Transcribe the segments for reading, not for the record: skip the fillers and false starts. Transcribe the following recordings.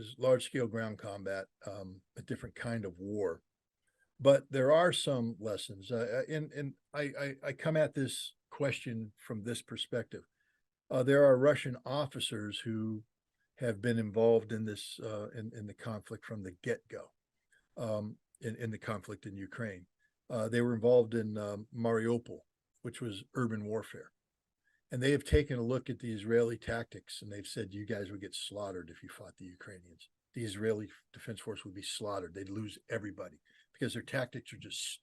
is large-scale ground combat, a different kind of war. But there are some lessons, and I come at this question from this perspective. There are Russian officers who have been involved in this in the conflict from the get-go, in the conflict in Ukraine. They were involved in Mariupol, which was urban warfare. And they have taken a look at the Israeli tactics, and they've said, you guys would get slaughtered if you fought the Ukrainians. The Israeli Defense Force would be slaughtered. They'd lose everybody because their tactics are just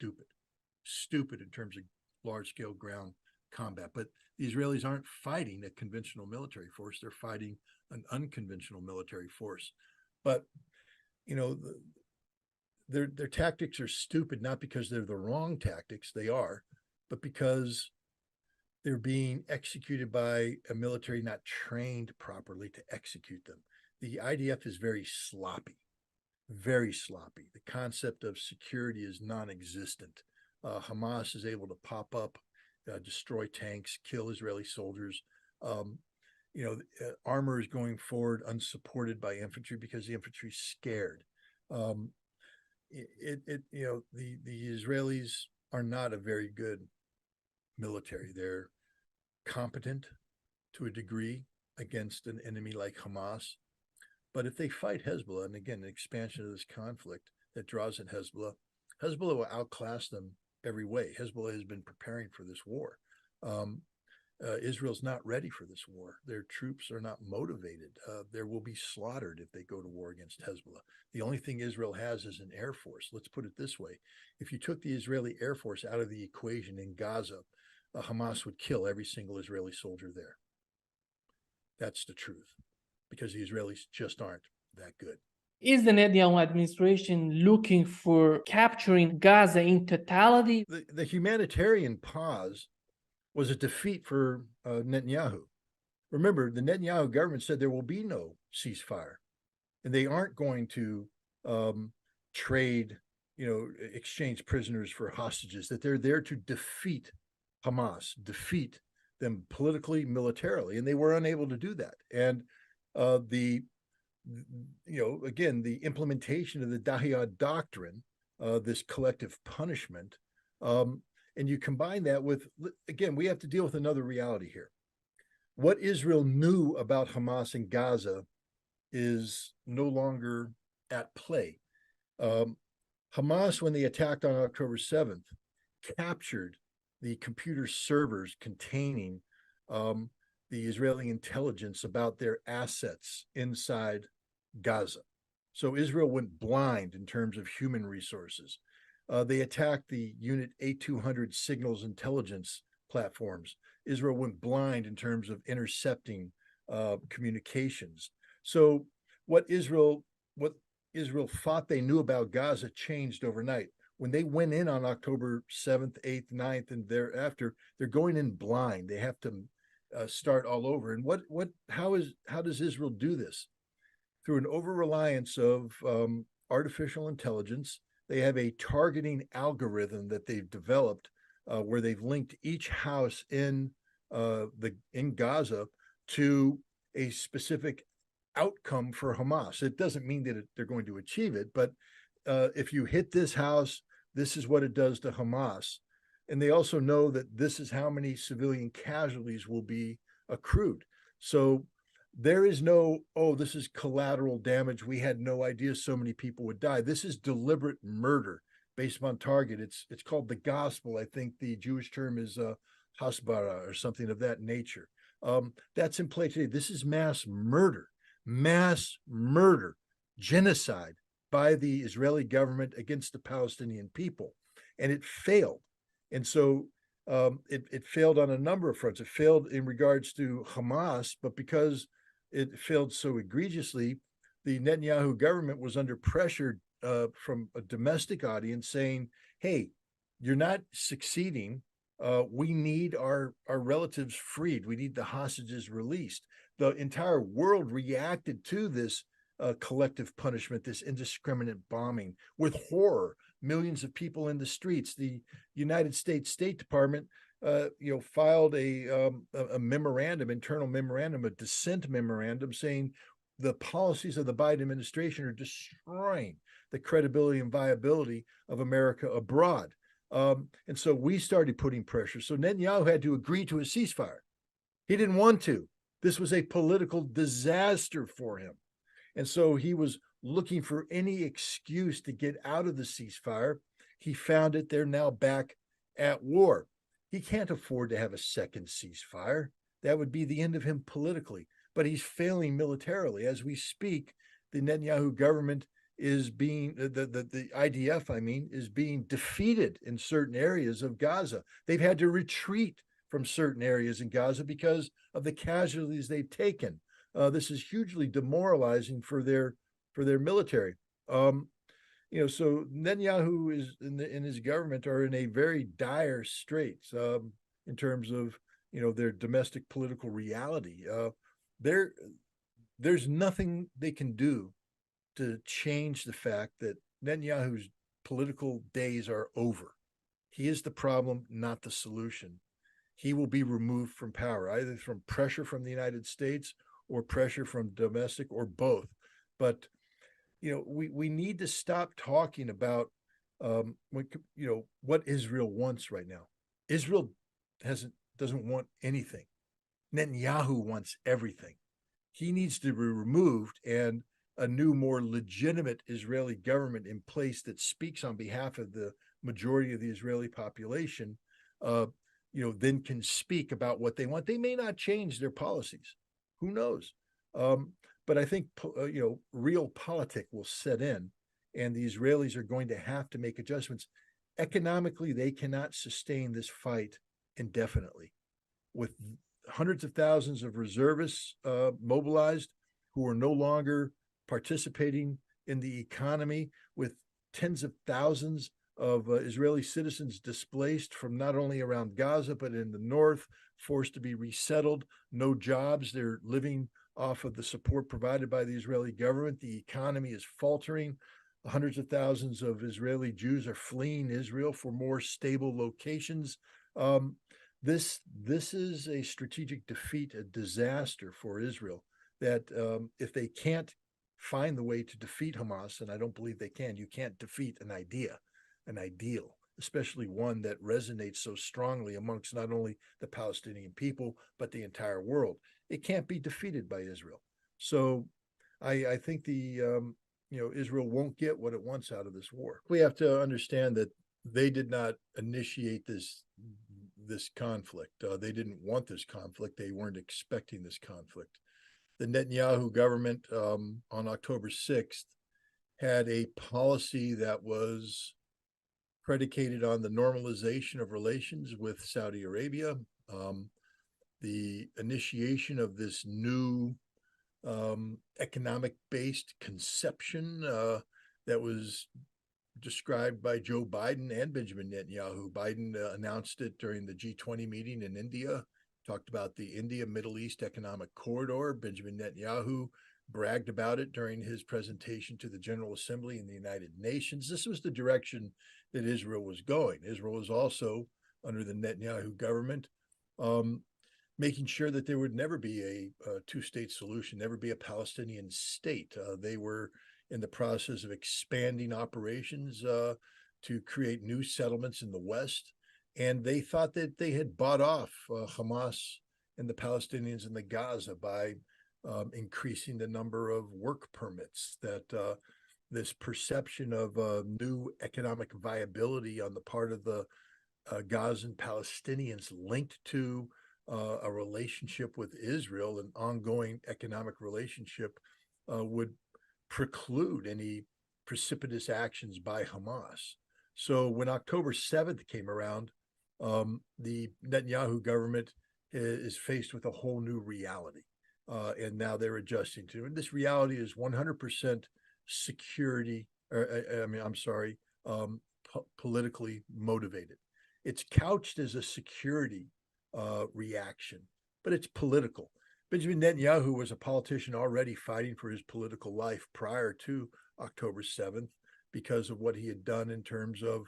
stupid in terms of large-scale ground combat. But the Israelis aren't fighting a conventional military force. They're fighting an unconventional military force. But, you know, their tactics are stupid, not because they're the wrong tactics, they are, but because they're being executed by a military not trained properly to execute them. The IDF is very sloppy, very sloppy. The concept of security is non-existent. Hamas is able to pop up, destroy tanks, kill Israeli soldiers. Armor is going forward unsupported by infantry because the infantry is scared. The Israelis are not a very good military. They're competent to a degree against an enemy like Hamas. But if they fight Hezbollah, and again, the expansion of this conflict that draws in Hezbollah will outclass them every way. Hezbollah has been preparing for this war. Israel's not ready for this war. Their troops are not motivated. There will be slaughtered if they go to war against Hezbollah. The only thing Israel has is an air force. Let's put it this way. If you took the Israeli Air Force out of the equation in Gaza, Hamas would kill every single Israeli soldier there. That's the truth, because the Israelis just aren't that good. Is the Netanyahu administration looking for capturing Gaza in totality? The humanitarian pause was a defeat for Netanyahu. Remember, the Netanyahu government said there will be no ceasefire, and they aren't going to trade, exchange prisoners for hostages, that they're there to defeat Hamas, defeat them politically, militarily, and they were unable to do that. And the implementation of the Dahiyah doctrine, this collective punishment, and you combine that with, again, we have to deal with another reality here. What Israel knew about Hamas in Gaza is no longer at play. Hamas, when they attacked on October 7th, captured the computer servers containing the Israeli intelligence about their assets inside Gaza. So Israel went blind in terms of human resources. They attacked the Unit A200 signals intelligence platforms. Israel went blind in terms of intercepting communications. So what Israel thought they knew about Gaza changed overnight. When they went in on October 7th, 8th, 9th, and thereafter, they're going in blind. They have to start all over. And how does Israel do this? Through an over-reliance of artificial intelligence. They have a targeting algorithm that they've developed where they've linked each house in Gaza to a specific outcome for Hamas. It doesn't mean that they're going to achieve it, but if you hit this house, this is what it does to Hamas. And they also know that this is how many civilian casualties will be accrued. So there is no, this is collateral damage. We had no idea so many people would die. This is deliberate murder based upon target. It's called the gospel. I think the Jewish term is hasbara or something of that nature. That's in play today. This is mass murder, genocide by the Israeli government against the Palestinian people. And it failed. And so it failed on a number of fronts. It failed in regards to Hamas, but because it failed so egregiously, the Netanyahu government was under pressure from a domestic audience saying, hey, you're not succeeding. We need our relatives freed. We need the hostages released. The entire world reacted to this collective punishment, this indiscriminate bombing with horror, millions of people in the streets. The United States State Department filed a memorandum, internal memorandum, a dissent memorandum saying the policies of the Biden administration are destroying the credibility and viability of America abroad. And so we started putting pressure. So Netanyahu had to agree to a ceasefire. He didn't want to. This was a political disaster for him. And so he was looking for any excuse to get out of the ceasefire. He found it. They're now back at war. He can't afford to have a second ceasefire. That would be the end of him politically. But he's failing militarily. As we speak, the Netanyahu government is being, the IDF, I mean, is being defeated in certain areas of Gaza. They've had to retreat from certain areas in Gaza because of the casualties they've taken. This is hugely demoralizing for their military. So Netanyahu is in his government are in a very dire straits in terms of their domestic political reality. There's nothing they can do to change the fact that Netanyahu's political days are over. He is the problem, not the solution. He will be removed from power, either from pressure from the United States or pressure from domestic or both. But we need to stop talking about what Israel wants right now. Israel doesn't want anything. Netanyahu wants everything. He needs to be removed and a new, more legitimate Israeli government in place that speaks on behalf of the majority of the Israeli population, then can speak about what they want. They may not change their policies. Who knows? But I think, real politic will set in, and the Israelis are going to have to make adjustments. Economically, they cannot sustain this fight indefinitely. With hundreds of thousands of reservists mobilized who are no longer participating in the economy, with tens of thousands of Israeli citizens displaced from not only around Gaza, but in the north, forced to be resettled, no jobs. They're living off of the support provided by the Israeli government. The economy is faltering. Hundreds of thousands of Israeli Jews are fleeing Israel for more stable locations. This is a strategic defeat, a disaster for Israel, that if they can't find the way to defeat Hamas, and I don't believe they can, you can't defeat an ideal, especially one that resonates so strongly amongst not only the Palestinian people, but the entire world. It can't be defeated by Israel. So I think Israel won't get what it wants out of this war. We have to understand that they did not initiate this conflict. They didn't want this conflict. They weren't expecting this conflict. The Netanyahu government on October 6th had a policy that was predicated on the normalization of relations with Saudi Arabia, the initiation of this new economic-based conception that was described by Joe Biden and Benjamin Netanyahu. Biden announced it during the G20 meeting in India, talked about the India-Middle East Economic Corridor. Benjamin Netanyahu bragged about it during his presentation to the General Assembly in the United Nations. This was the direction that Israel was going. Israel was also, under the Netanyahu government, making sure that there would never be a two-state solution, never be a Palestinian state. They were in the process of expanding operations to create new settlements in the West. And they thought that they had bought off Hamas and the Palestinians in the Gaza by increasing the number of work permits, that this perception of new economic viability on the part of the Gazan Palestinians linked to a relationship with Israel, an ongoing economic relationship, would preclude any precipitous actions by Hamas. So when October 7th came around, the Netanyahu government is faced with a whole new reality. And now they're adjusting to it. And this reality is 100% security, politically motivated. It's couched as a security reaction, but it's political. Benjamin Netanyahu was a politician already fighting for his political life prior to October 7th because of what he had done in terms of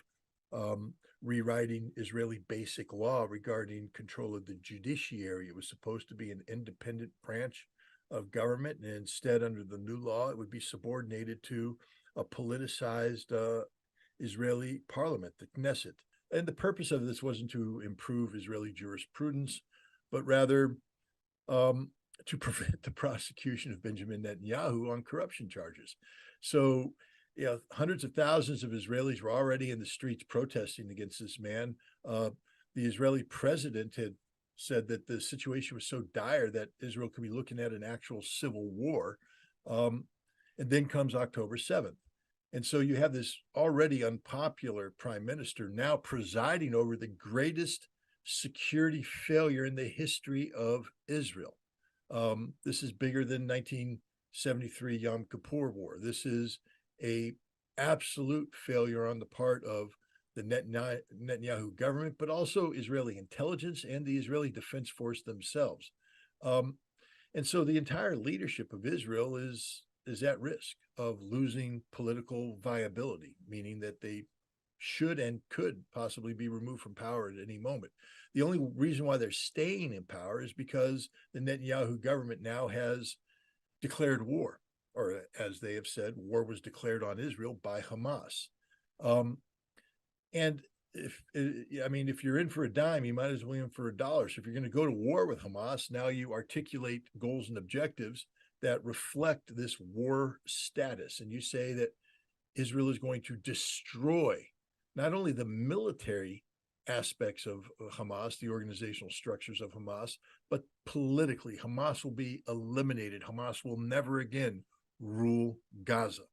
rewriting Israeli basic law regarding control of the judiciary. It was supposed to be an independent branch of government, and instead, under the new law, it would be subordinated to a politicized Israeli parliament, the Knesset. And the purpose of this wasn't to improve Israeli jurisprudence, but rather to prevent the prosecution of Benjamin Netanyahu on corruption charges. So, hundreds of thousands of Israelis were already in the streets protesting against this man. The Israeli president had said that the situation was so dire that Israel could be looking at an actual civil war. And then comes October 7th. And so you have this already unpopular prime minister now presiding over the greatest security failure in the history of Israel. This is bigger than 1973 Yom Kippur War. This is a absolute failure on the part of the Netanyahu government, but also Israeli intelligence and the Israeli Defense Force themselves. And so the entire leadership of Israel is at risk of losing political viability, meaning that they should and could possibly be removed from power at any moment. The only reason why they're staying in power is because the Netanyahu government now has declared war, or as they have said, war was declared on Israel by Hamas. And if you're in for a dime, you might as well be in for a dollar. So if you're going to go to war with Hamas, now you articulate goals and objectives that reflect this war status. And you say that Israel is going to destroy not only the military aspects of Hamas, the organizational structures of Hamas, but politically, Hamas will be eliminated. Hamas will never again rule Gaza.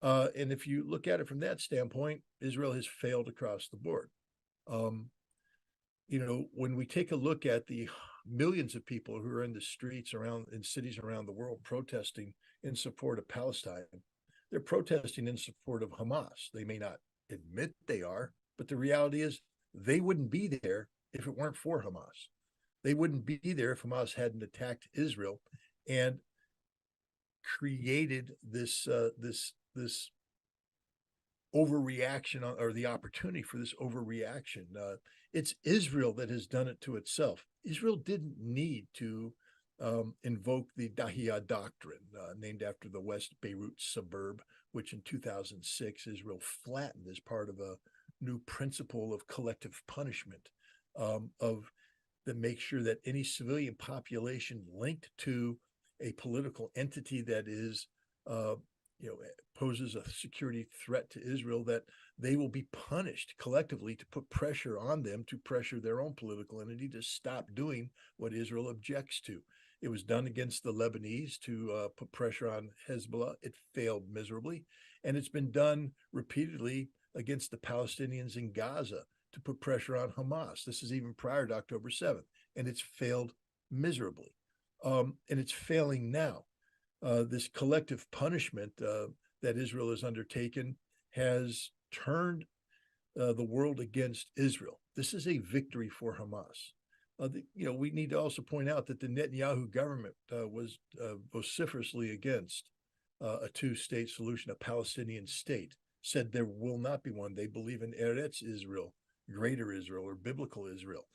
And if you look at it from that standpoint, Israel has failed across the board. When we take a look at the millions of people who are in the streets in cities around the world protesting in support of Palestine, they're protesting in support of Hamas. They may not admit they are, but the reality is they wouldn't be there if it weren't for Hamas. They wouldn't be there if Hamas hadn't attacked Israel and created this overreaction, or the opportunity for this overreaction. It's Israel that has done it to itself. Israel didn't need to invoke the Dahiya doctrine, named after the West Beirut suburb, which in 2006 Israel flattened as part of a new principle of collective punishment, that makes sure that any civilian population linked to a political entity that is poses a security threat to Israel, that they will be punished collectively to put pressure on them, to pressure their own political entity to stop doing what Israel objects to. It was done against the Lebanese to put pressure on Hizbullah. It failed miserably. And it's been done repeatedly against the Palestinians in Gaza to put pressure on Hamas. This is even prior to October 7th, and it's failed miserably. And it's failing now. This collective punishment that Israel has undertaken has turned the world against Israel. This is a victory for Hamas. We need to also point out that the Netanyahu government was vociferously against a two-state solution, a Palestinian state, said there will not be one. They believe in Eretz Israel, greater Israel, or biblical Israel.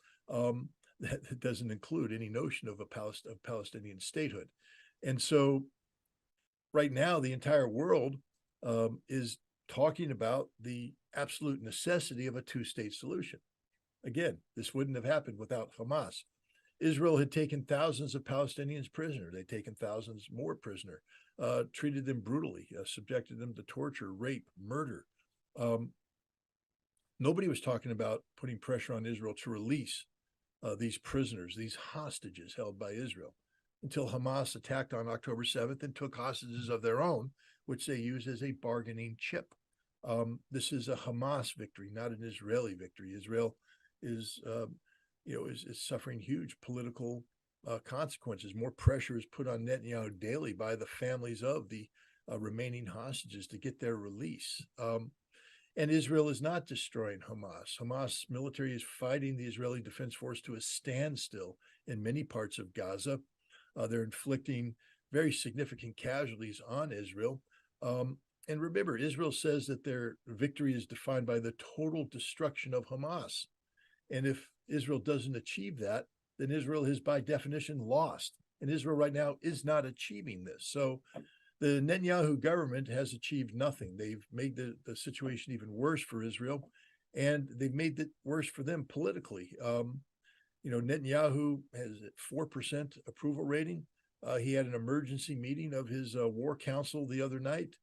That doesn't include any notion of Palestinian statehood. And so right now, the entire world is talking about the absolute necessity of a two-state solution. Again, this wouldn't have happened without Hamas. Israel had taken thousands of Palestinians prisoner. They'd taken thousands more prisoner, treated them brutally, subjected them to torture, rape, murder. Nobody was talking about putting pressure on Israel to release these prisoners, these hostages held by Israel, until Hamas attacked on October 7th and took hostages of their own, which they use as a bargaining chip. This is a Hamas victory, not an Israeli victory. Israel is suffering huge political consequences. More pressure is put on Netanyahu daily by the families of the remaining hostages to get their release. And Israel is not destroying Hamas. Hamas military is fighting the Israeli Defense Force to a standstill in many parts of Gaza. They're inflicting very significant casualties on Israel. And remember, Israel says that their victory is defined by the total destruction of Hamas. And if Israel doesn't achieve that, then Israel has by definition lost. and Israel right now is not achieving this. So the Netanyahu government has achieved nothing. They've made the situation even worse for Israel, and they've made it worse for them politically. Netanyahu has a 4% approval rating. He had an emergency meeting of his war council the other night,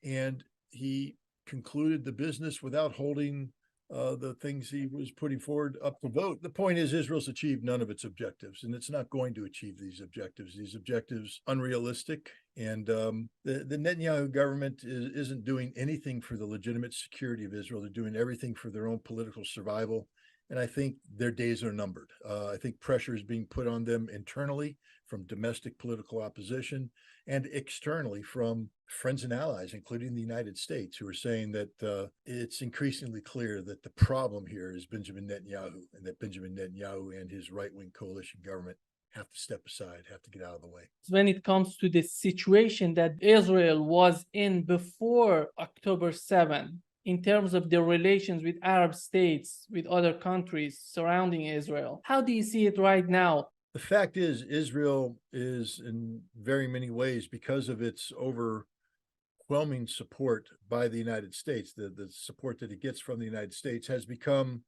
and he concluded the business without holding the things he was putting forward up to vote. The point is, Israel's achieved none of its objectives, and it's not going to achieve these objectives. These objectives unrealistic, and the Netanyahu government isn't doing anything for the legitimate security of Israel. They're doing everything for their own political survival, and I think their days are numbered. I think pressure is being put on them internally from domestic political opposition and externally from friends and allies, including the United States, who are saying that it's increasingly clear that the problem here is Benjamin Netanyahu, and that Benjamin Netanyahu and his right-wing coalition government have to step aside, have to get out of the way. When it comes to the situation that Israel was in before October 7, in terms of the relations with Arab states, with other countries surrounding Israel, how do you see it right now? The fact is, Israel is in very many ways, because of its overwhelming support by the United States, the support that it gets from the United States, has become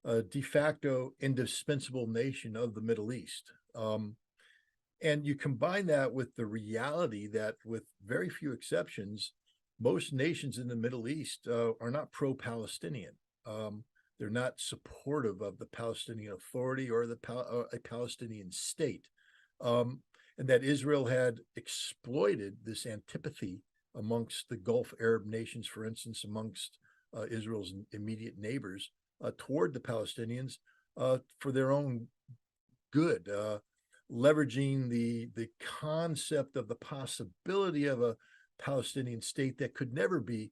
a de facto indispensable nation of the Middle East. And you combine that with the reality that, with very few exceptions, most nations in the Middle East are not pro-Palestinian. They're not supportive of the Palestinian Authority or a Palestinian state. And that Israel had exploited this antipathy amongst the Gulf Arab nations, for instance, amongst Israel's immediate neighbors, toward the Palestinians for their own good, leveraging the concept of the possibility of a Palestinian state that could never be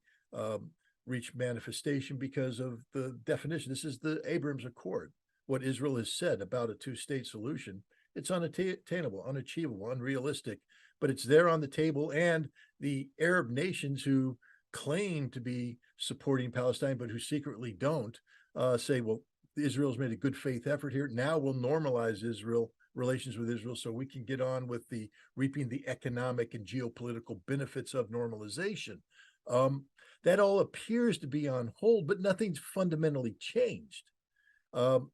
reach manifestation because of the definition. This is the Abraham Accord. What Israel has said about a two-state solution, it's unattainable, unachievable, unrealistic, but it's there on the table. And the Arab nations who claim to be supporting Palestine, but who secretly don't, say, well, Israel's made a good faith effort here. Now we'll normalize relations with Israel, so we can get on with reaping the economic and geopolitical benefits of normalization. That all appears to be on hold, but nothing's fundamentally changed. The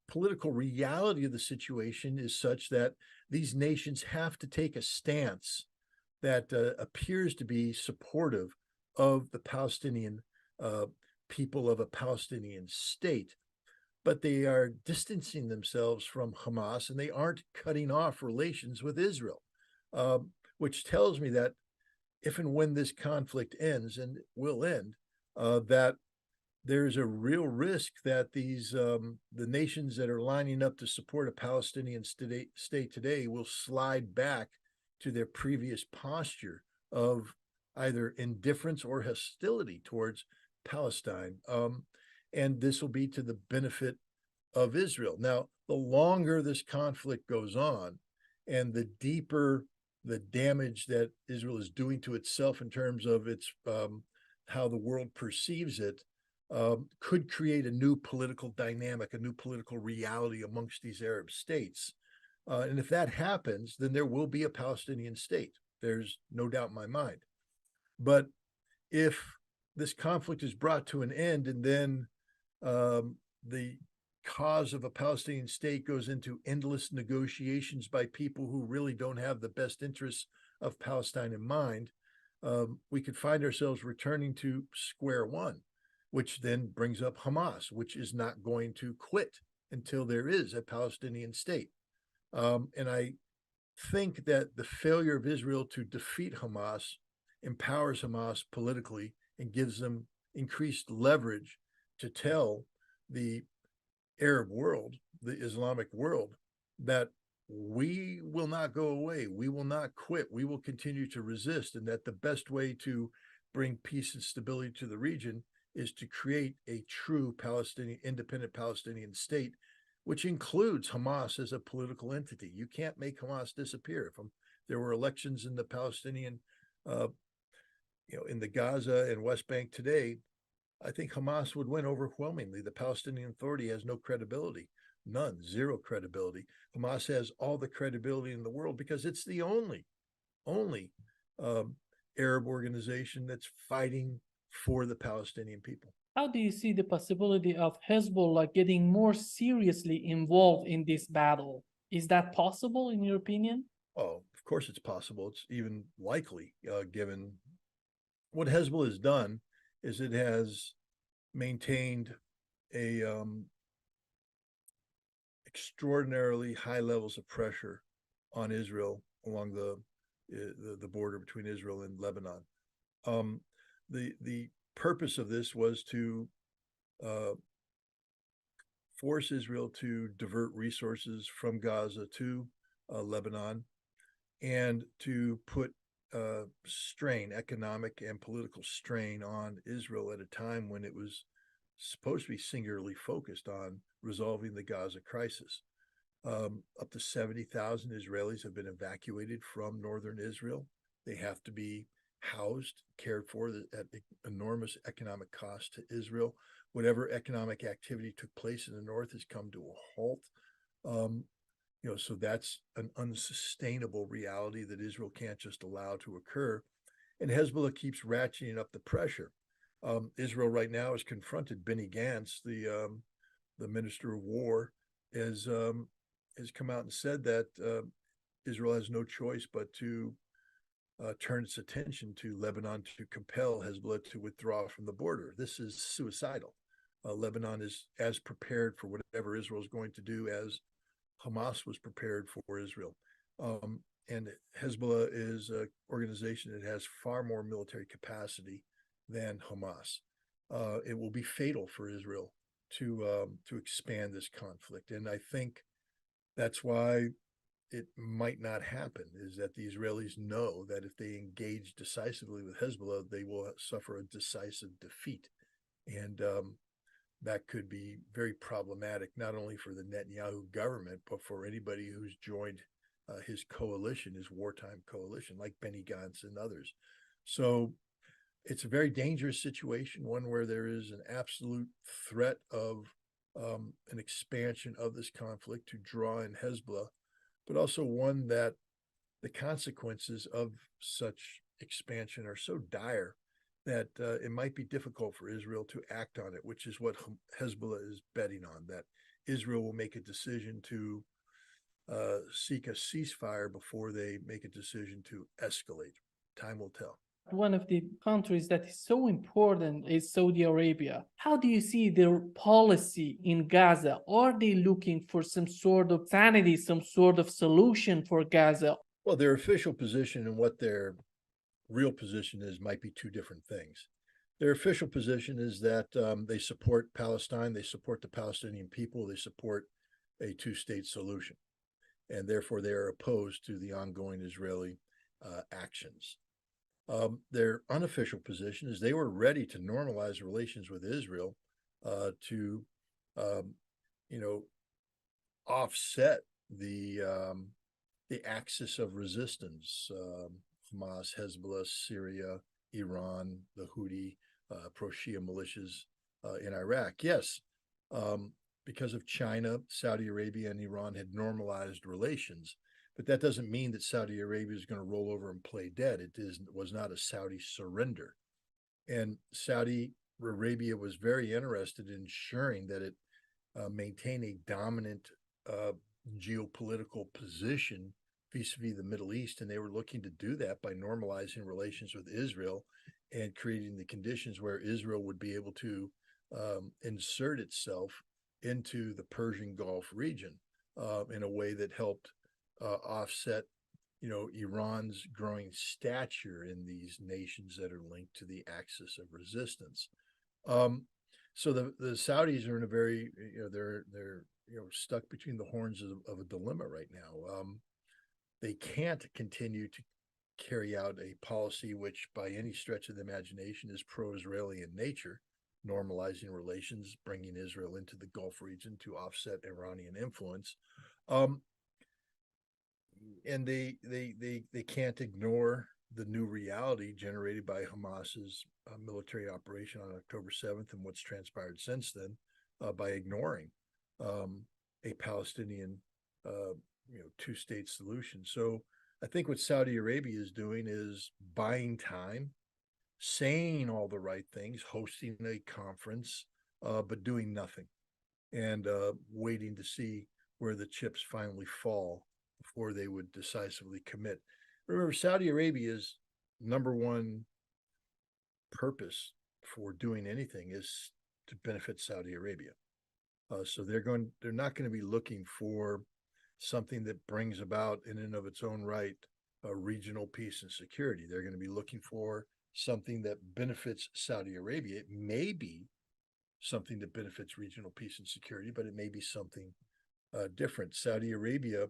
political reality of the situation is such that these nations have to take a stance that appears to be supportive of the Palestinian people, of a Palestinian state, but they are distancing themselves from Hamas, and they aren't cutting off relations with Israel, which tells me that if and when this conflict ends, and it will end, that there's a real risk that the nations that are lining up to support a Palestinian state today will slide back to their previous posture of either indifference or hostility towards Palestine. And this will be to the benefit of Israel. Now, the longer this conflict goes on, and the deeper the damage that Israel is doing to itself in terms of its how the world perceives it, could create a new political dynamic, a new political reality amongst these Arab states. And if that happens, then there will be a Palestinian state. There's no doubt in my mind. But if this conflict is brought to an end, and then the cause of a Palestinian state goes into endless negotiations by people who really don't have the best interests of Palestine in mind, we could find ourselves returning to square one, which then brings up Hamas, which is not going to quit until there is a Palestinian state. And I think that the failure of Israel to defeat Hamas empowers Hamas politically and gives them increased leverage to tell the Arab world, the Islamic world, that we will not go away. We will not quit. We will continue to resist. And that the best way to bring peace and stability to the region is to create a true independent Palestinian state, which includes Hamas as a political entity. You can't make Hamas disappear. If there were elections in the Palestinian, in the Gaza and West Bank today, I think Hamas would win overwhelmingly. The Palestinian Authority has no credibility. None, zero credibility. Hamas has all the credibility in the world because it's the only um, Arab organization that's fighting for the Palestinian people. How do you see the possibility of Hezbollah getting more seriously involved in this battle? Is that possible, in your opinion? Oh, of course it's possible. It's even likely, given what Hezbollah has done is it has maintained a extraordinarily high levels of pressure on Israel along the border between Israel and Lebanon. Um, the purpose of this was to uh, force Israel to divert resources from Gaza to Lebanon and to put strain, economic and political strain on Israel at a time when it was supposed to be singularly focused on resolving the Gaza crisis. Up to 70,000 Israelis have been evacuated from northern Israel. They have to be housed, cared for at enormous economic cost to Israel. Whatever economic activity took place in the north has come to a halt. Um, so that's an unsustainable reality that Israel can't just allow to occur. And Hezbollah keeps ratcheting up the pressure. Israel right now has confronted Benny Gantz, the Minister of War, has come out and said that Israel has no choice but to turn its attention to Lebanon to compel Hezbollah to withdraw from the border. This is suicidal. Lebanon is as prepared for whatever Israel is going to do as Hamas was prepared for Israel. And Hezbollah is an organization that has far more military capacity than Hamas. It will be fatal for Israel to expand this conflict, and I think that's why it might not happen. Is that the Israelis know that if they engage decisively with Hezbollah, they will suffer a decisive defeat, and that could be very problematic, not only for the Netanyahu government, but for anybody who's joined his coalition, his wartime coalition, like Benny Gantz and others. So it's a very dangerous situation, one where there is an absolute threat of an expansion of this conflict to draw in Hezbollah, but also one that the consequences of such expansion are so dire that it might be difficult for Israel to act on it, which is what Hezbollah is betting on, that Israel will make a decision to seek a ceasefire before they make a decision to escalate. Time will tell. One of the countries that is so important is Saudi Arabia. How do you see their policy in Gaza? Are they looking for some sort of sanity, some sort of solution for Gaza? Well, their official position and what their real position is might be two different things. Their official position is that they support Palestine, they support the Palestinian people, they support a two-state solution, and therefore they are opposed to the ongoing Israeli actions. Their unofficial position is they were ready to normalize relations with Israel to, offset the axis of resistance, Hamas, Hezbollah, Syria, Iran, the Houthi, pro-Shia militias in Iraq. Yes, because of China, Saudi Arabia, and Iran had normalized relations. But that doesn't mean that Saudi Arabia is going to roll over and play dead. Was not a Saudi surrender. And Saudi Arabia was very interested in ensuring that it maintain a dominant geopolitical position vis-a-vis the Middle East, and they were looking to do that by normalizing relations with Israel and creating the conditions where Israel would be able to insert itself into the Persian Gulf region in a way that helped offset, Iran's growing stature in these nations that are linked to the axis of resistance. So the Saudis are in a very, they're stuck between the horns of a dilemma right now. They can't continue to carry out a policy which, by any stretch of the imagination, is pro-Israeli in nature, normalizing relations, bringing Israel into the Gulf region to offset Iranian influence. And they can't ignore the new reality generated by Hamas's military operation on October 7th and what's transpired since then by ignoring a Palestinian, two-state solution. So I think what Saudi Arabia is doing is buying time, saying all the right things, hosting a conference, but doing nothing, and waiting to see where the chips finally fall before they would decisively commit. Remember, Saudi Arabia's number one purpose for doing anything is to benefit Saudi Arabia. So they're not going to be looking for something that brings about, in and of its own right, regional peace and security. They're going to be looking for something that benefits Saudi Arabia. It may be something that benefits regional peace and security, but it may be something different. Saudi Arabia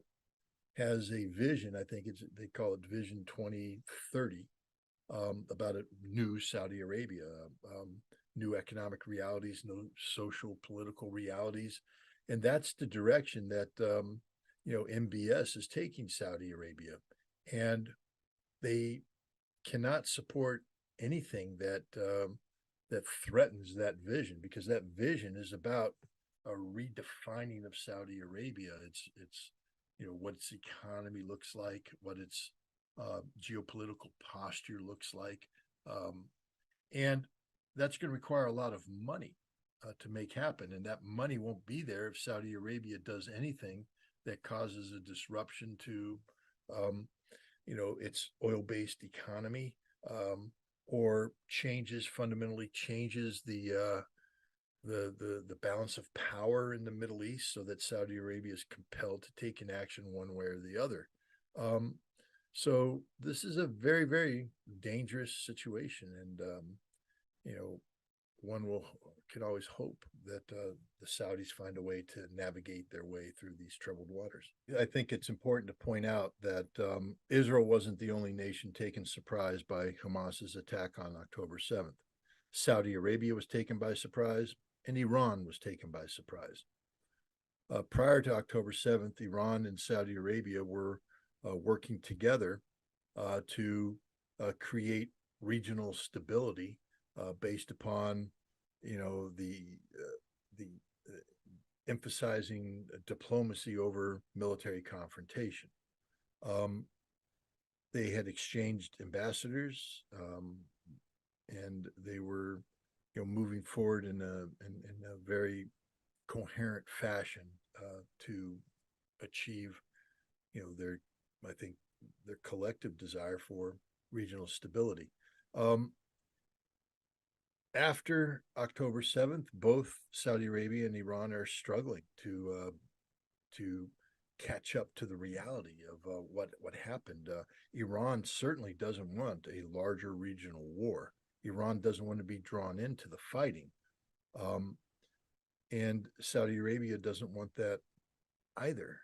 has a vision. I think they call it Vision 2030, about a new Saudi Arabia, new economic realities, new social political realities, and that's the direction that MBS is taking Saudi Arabia, and they cannot support anything that threatens that vision, because that vision is about a redefining of Saudi Arabia. It's what its economy looks like, what its geopolitical posture looks like, and that's going to require a lot of money to make happen, and that money won't be there if Saudi Arabia does anything that causes a disruption to its oil-based economy, or fundamentally changes the balance of power in the Middle East, so that Saudi Arabia is compelled to take an action one way or the other. So this is a very, very dangerous situation, and one can always hope that the Saudis find a way to navigate their way through these troubled waters. I think it's important to point out that Israel wasn't the only nation taken surprise by Hamas's attack on October 7th. Saudi Arabia was taken by surprise, and Iran was taken by surprise. Prior to October 7th, Iran and Saudi Arabia were working together to create regional stability based upon the emphasizing diplomacy over military confrontation. They had exchanged ambassadors, and they were moving forward in a very coherent fashion to achieve I think their collective desire for regional stability. After October 7th, both Saudi Arabia and Iran are struggling to catch up to the reality of what happened. Iran certainly doesn't want a larger regional war. Iran doesn't want to be drawn into the fighting, and Saudi Arabia doesn't want that either.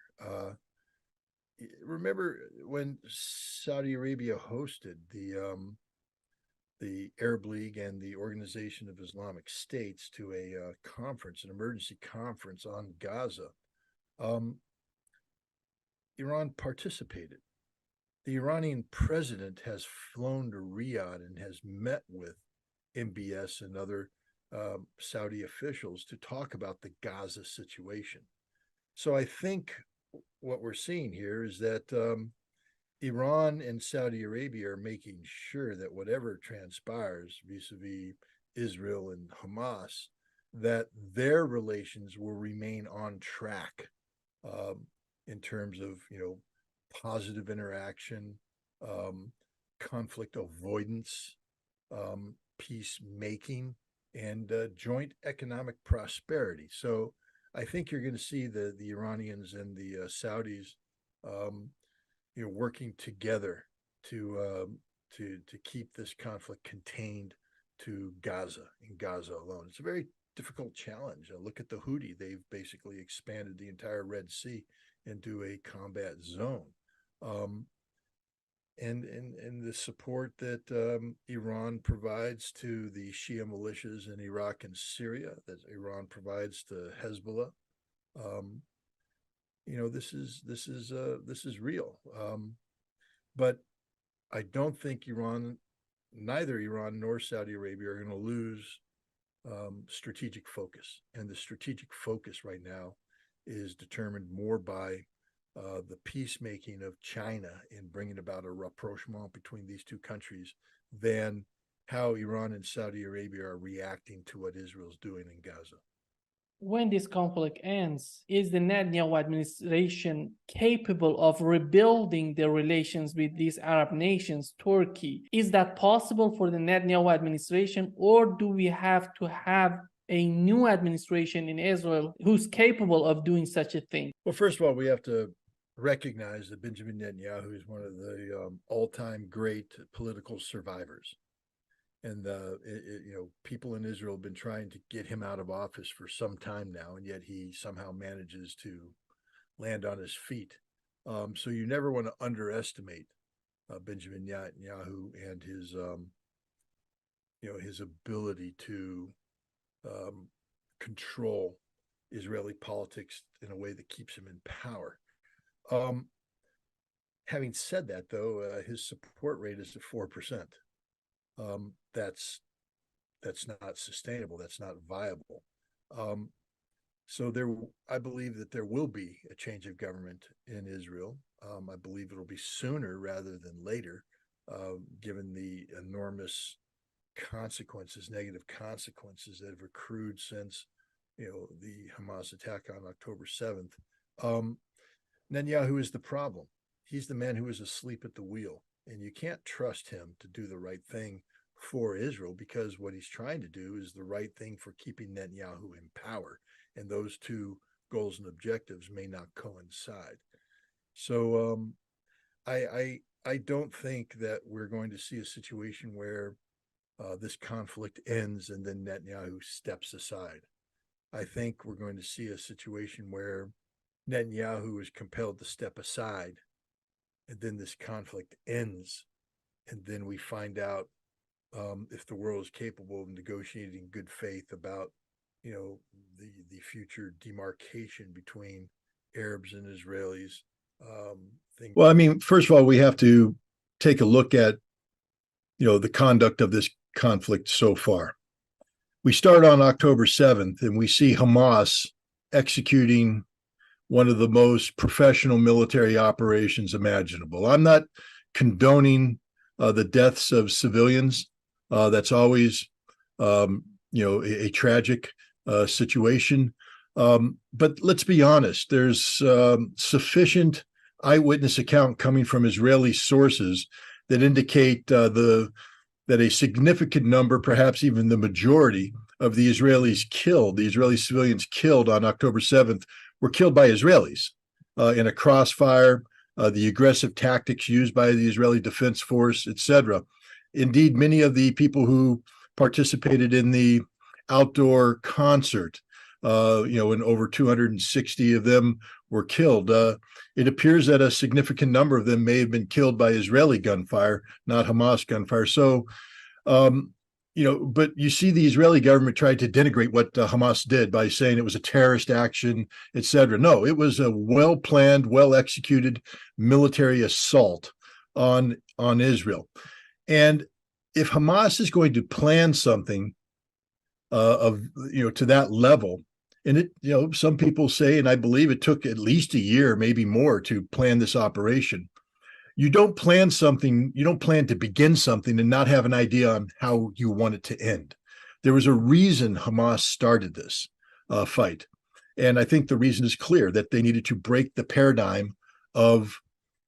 Remember when Saudi Arabia hosted the Arab League and the Organization of Islamic States to a conference, an emergency conference on Gaza? Iran participated. The Iranian president has flown to Riyadh and has met with MBS and other Saudi officials to talk about the Gaza situation. So I think what we're seeing here is that Iran and Saudi Arabia are making sure that whatever transpires vis-a-vis Israel and Hamas, that their relations will remain on track in terms of positive interaction, conflict avoidance, peacemaking, and joint economic prosperity. So I think you're going to see the Iranians and the Saudis, working together to keep this conflict contained to Gaza and Gaza alone. It's a very difficult challenge. Look at the Houthi; they've basically expanded the entire Red Sea into a combat zone, and the support that Iran provides to the Shia militias in Iraq and Syria, that Iran provides to Hizbullah. This is real, but I don't think neither Iran nor Saudi Arabia are going to lose strategic focus, and the strategic focus right now is determined more by the peacemaking of China in bringing about a rapprochement between these two countries than how Iran and Saudi Arabia are reacting to what Israel's doing in Gaza. When this conflict ends, is the Netanyahu administration capable of rebuilding their relations with these Arab nations, Turkey? Is that possible for the Netanyahu administration, or do we have to have a new administration in Israel who's capable of doing such a thing? Well, first of all, we have to recognize that Benjamin Netanyahu is one of the all-time great political survivors. And people in Israel have been trying to get him out of office for some time now, and yet he somehow manages to land on his feet. So you never want to underestimate Benjamin Netanyahu and his ability to control Israeli politics in a way that keeps him in power. Having said that, though, his support rate is at 4%. That's not sustainable. That's not viable. So I believe that there will be a change of government in Israel. I believe it'll be sooner rather than later, given the enormous negative consequences that have accrued since the Hamas attack on October 7th. Netanyahu is the problem. He's the man who is asleep at the wheel, and you can't trust him to do the right thing for Israel, because what he's trying to do is the right thing for keeping Netanyahu in power, and those two goals and objectives may not coincide. So I don't think that we're going to see a situation where this conflict ends and then Netanyahu steps aside. I think we're going to see a situation where Netanyahu is compelled to step aside, and then this conflict ends, and then we find out if the world is capable of negotiating in good faith about the future demarcation between Arabs and Israelis. Well, I mean, first of all, we have to take a look at the conduct of this conflict so far. We start on October 7th, and we see Hamas executing one of the most professional military operations imaginable. I'm not condoning the deaths of civilians. That's always, a tragic situation. But let's be honest, there's sufficient eyewitness account coming from Israeli sources that indicate that a significant number, perhaps even the majority of the Israeli civilians killed on October 7th were killed by Israelis in a crossfire, the aggressive tactics used by the Israeli Defense Force, etc. Indeed, many of the people who participated in the outdoor concert, and over 260 of them were killed. It appears that a significant number of them may have been killed by Israeli gunfire, not Hamas gunfire. So, but you see the Israeli government tried to denigrate what Hamas did by saying it was a terrorist action, etc. No, it was a well-planned, well-executed military assault on Israel. And if Hamas is going to plan something to that level, and it, some people say, and I believe it took at least a year, maybe more, to plan this operation. You don't plan to begin something and not have an idea on how you want it to end. There was a reason Hamas started this fight. And I think the reason is clear, that they needed to break the paradigm of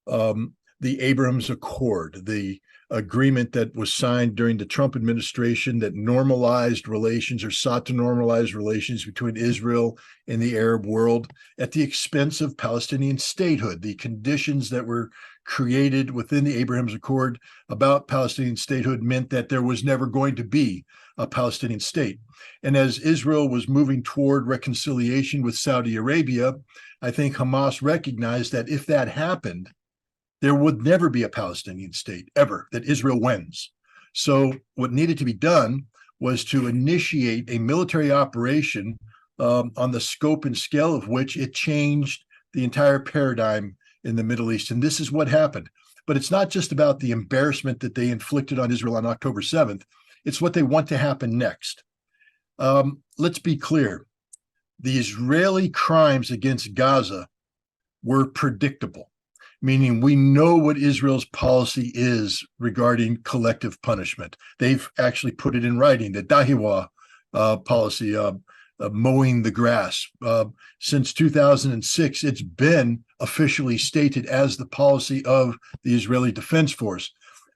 the Abraham Accord, the agreement that was signed during the Trump administration that normalized relations, or sought to normalize relations, between Israel and the Arab world at the expense of Palestinian statehood. The conditions that were created within the Abraham Accord about Palestinian statehood meant that there was never going to be a Palestinian state. And as Israel was moving toward reconciliation with Saudi Arabia, I think Hamas recognized that if that happened, there would never be a Palestinian state, ever, that Israel wins. So what needed to be done was to initiate a military operation on the scope and scale of which it changed the entire paradigm in the Middle East. And this is what happened. But it's not just about the embarrassment that they inflicted on Israel on October 7th. It's what they want to happen next. Let's be clear. the Israeli crimes against Gaza were predictable, meaning we know what Israel's policy is regarding collective punishment. They've actually put it in writing, the Dahiwa policy, mowing the grass. Since 2006, it's been officially stated as the policy of the Israeli Defense Force.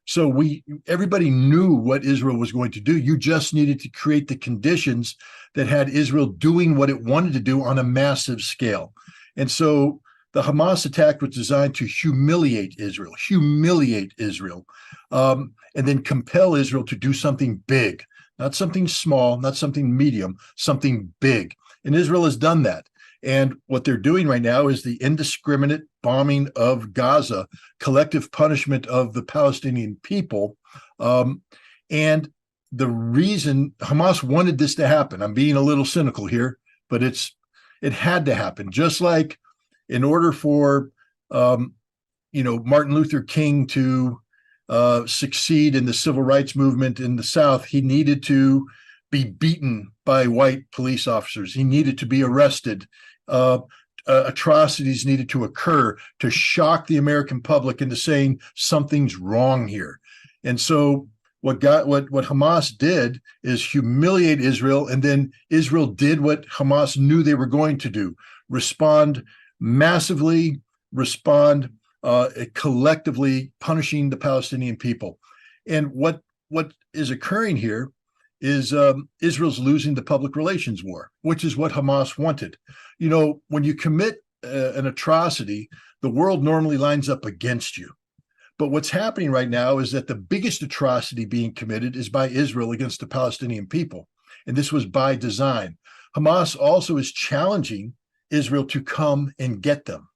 So everybody knew what Israel was going to do. You just needed to create the conditions that had Israel doing what it wanted to do on a massive scale. And so the Hamas attack was designed to humiliate Israel, and then compel Israel to do something big, not something small, not something medium, something big. And Israel has done that. And what they're doing right now is the indiscriminate bombing of Gaza, collective punishment of the Palestinian people. And the reason Hamas wanted this to happen, I'm being a little cynical here, but it had to happen. Just like in order for Martin Luther King to succeed in the civil rights movement in the South, he needed to be beaten by white police officers. He needed to be arrested. Atrocities needed to occur to shock the American public into saying something's wrong here. And so what Hamas did is humiliate Israel, and then Israel did what Hamas knew they were going to do: respond massively, collectively punishing the Palestinian people. And what is occurring here is Israel's losing the public relations war, which is what Hamas wanted. When you commit an atrocity, the world normally lines up against you. But what's happening right now is that the biggest atrocity being committed is by Israel against the Palestinian people. And this was by design. Hamas also is challenging Israel to come and get them.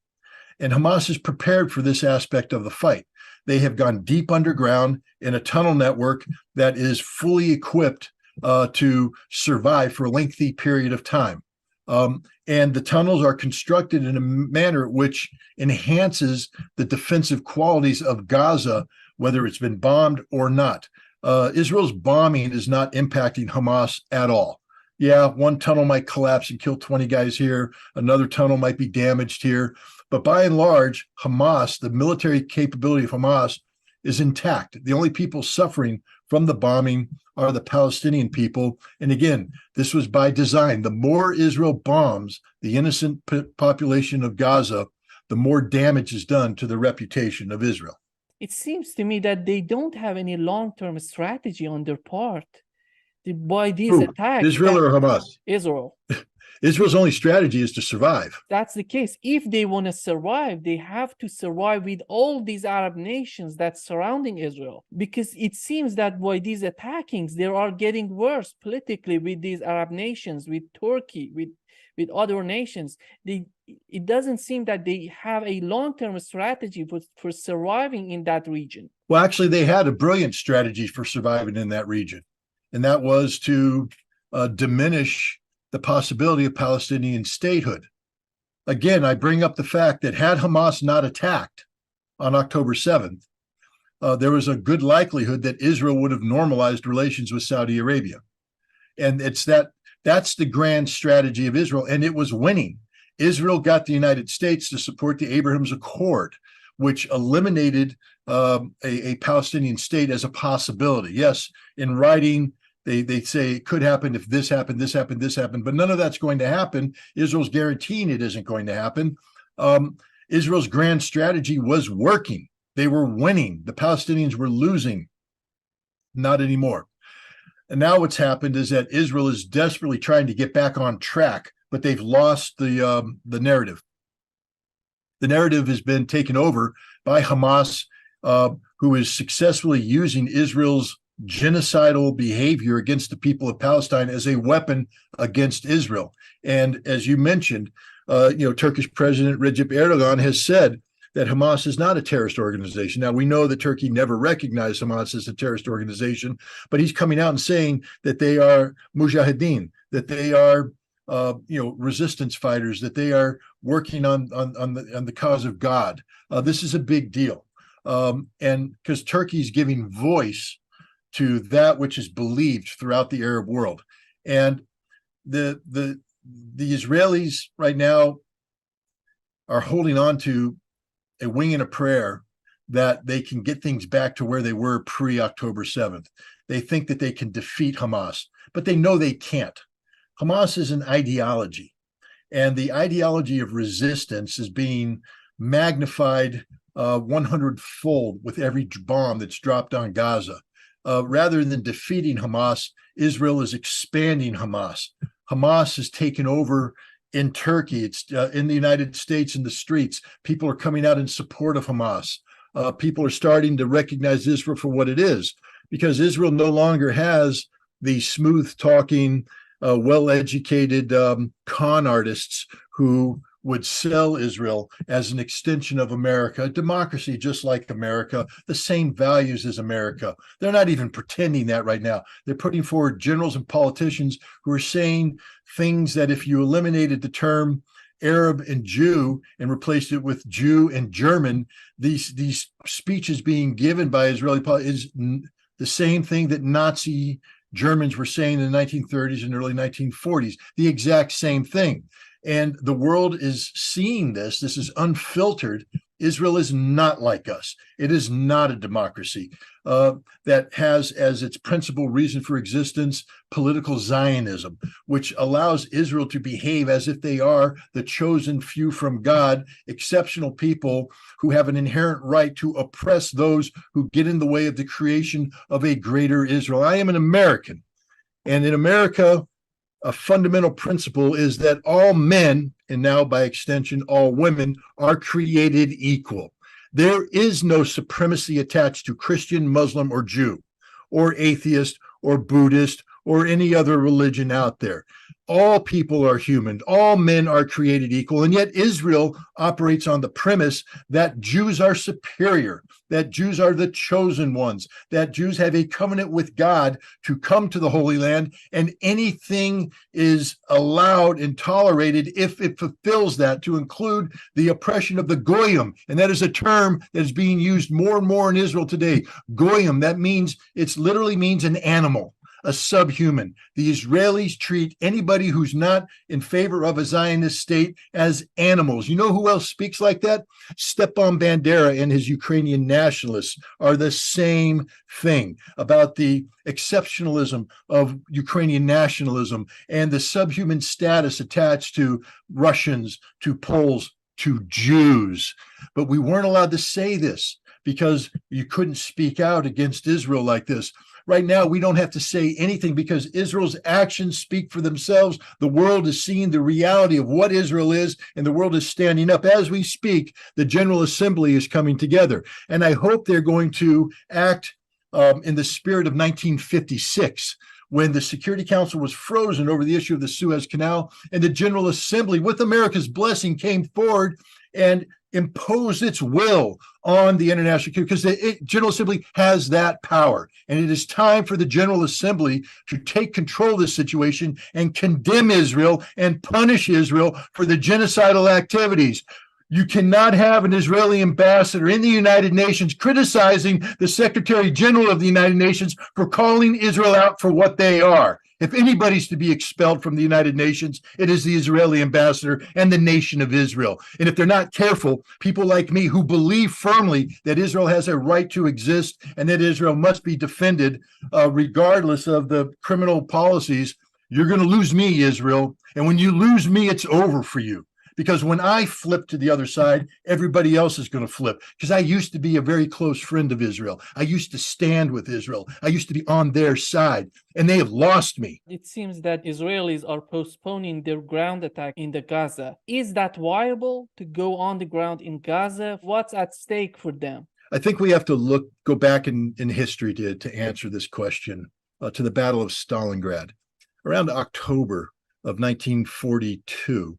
And Hamas is prepared for this aspect of the fight. They have gone deep underground in a tunnel network that is fully equipped to survive for a lengthy period of time. And the tunnels are constructed in a manner which enhances the defensive qualities of Gaza, whether it's been bombed or not. Israel's bombing is not impacting Hamas at all. Yeah, one tunnel might collapse and kill 20 guys here. Another tunnel might be damaged here. But by and large, Hamas, the military capability of Hamas, is intact. The only people suffering from the bombing are the Palestinian people. And again, this was by design. The more Israel bombs the innocent population of Gaza, the more damage is done to the reputation of Israel. It seems to me that they don't have any long-term strategy on their part. Why these attacks? Israel or Hamas? Israel. Israel's only strategy is to survive. That's the case. If they want to survive, they have to survive with all these Arab nations that's surrounding Israel. Because it seems that by these attackings, they are getting worse politically with these Arab nations, with Turkey, with other nations. It doesn't seem that they have a long-term strategy for surviving in that region. Well, actually, they had a brilliant strategy for surviving in that region. And that was to diminish the possibility of Palestinian statehood. Again, I bring up the fact that had Hamas not attacked on October 7th, there was a good likelihood that Israel would have normalized relations with Saudi Arabia. And that's the grand strategy of Israel, and it was winning. Israel got the United States to support the Abraham's Accord, which eliminated a Palestinian state as a possibility. Yes, in writing, they say it could happen if this happened, this happened, this happened, but none of that's going to happen. Israel's guaranteeing it isn't going to happen. Israel's grand strategy was working. They were winning. The Palestinians were losing. Not anymore. And now what's happened is that Israel is desperately trying to get back on track, but they've lost the narrative. The narrative has been taken over by Hamas, who is successfully using Israel's genocidal behavior against the people of Palestine as a weapon against Israel. And as you mentioned, Turkish President Recep Erdogan has said that Hamas is not a terrorist organization. Now, we know that Turkey never recognized Hamas as a terrorist organization, but he's coming out and saying that they are mujahideen, that they are resistance fighters, that they are working on the cause of God. This is a big deal. And because Turkey's giving voice to that which is believed throughout the Arab world. And the the Israelis right now are holding on to a wing and a prayer that they can get things back to where they were pre-October 7th. They think that they can defeat Hamas, but they know they can't. Hamas is an ideology, and the ideology of resistance is being magnified 100-fold with every bomb that's dropped on Gaza. Rather than defeating Hamas, Israel is expanding Hamas. Hamas has taken over in Turkey. It's in the United States in the streets. People are coming out in support of Hamas. People are starting to recognize Israel for what it is, because Israel no longer has the smooth-talking, well-educated con artists who would sell Israel as an extension of America, a democracy just like America, the same values as America. They're not even pretending that right now. They're putting forward generals and politicians who are saying things that if you eliminated the term Arab and Jew and replaced it with Jew and German, these speeches being given by Israeli is the same thing that Nazi Germans were saying in the 1930s and early 1940s, the exact same thing. And the world is seeing this. This is unfiltered. Israel is not like us. It is not a democracy that has as its principal reason for existence political Zionism, which allows Israel to behave as if they are the chosen few from God, exceptional people who have an inherent right to oppress those who get in the way of the creation of a greater Israel. I am an American, and in America, a fundamental principle is that all men, and now by extension, all women, are created equal. There is no supremacy attached to Christian, Muslim, or Jew, or atheist, or Buddhist, or any other religion out there. All people are human. All men are created equal. And yet Israel operates on the premise that Jews are superior, that Jews are the chosen ones, that Jews have a covenant with God to come to the Holy Land, and anything is allowed and tolerated if it fulfills that, to include the oppression of the Goyim. And that is a term that is being used more and more in Israel today. Goyim, that means, it literally means an animal, a subhuman. The Israelis treat anybody who's not in favor of a Zionist state as animals. You know who else speaks like that? Stepan Bandera and his Ukrainian nationalists are the same thing about the exceptionalism of Ukrainian nationalism and the subhuman status attached to Russians, to Poles, to Jews. But we weren't allowed to say this because you couldn't speak out against Israel like this. Right now, we don't have to say anything because Israel's actions speak for themselves. The world is seeing the reality of what Israel is, and the world is standing up. As we speak, the General Assembly is coming together. And I hope they're going to act in the spirit of 1956, when the Security Council was frozen over the issue of the Suez Canal, and the General Assembly, with America's blessing, came forward and imposed its will on the international community, because the General Assembly has that power. And it is time for the General Assembly to take control of this situation and condemn Israel and punish Israel for the genocidal activities. You cannot have an Israeli ambassador in the United Nations criticizing the Secretary General of the United Nations for calling Israel out for what they are. If anybody's to be expelled from the United Nations, it is the Israeli ambassador and the nation of Israel. And if they're not careful, people like me who believe firmly that Israel has a right to exist and that Israel must be defended regardless of the criminal policies, you're going to lose me, Israel. And when you lose me, it's over for you. Because when I flip to the other side, everybody else is going to flip. Because I used to be a very close friend of Israel. I used to stand with Israel. I used to be on their side, and they have lost me. It seems that Israelis are postponing their ground attack in the Gaza. Is that viable to go on the ground in Gaza? What's at stake for them? I think we have to go back in history to answer this question, to the Battle of Stalingrad. Around October of 1942,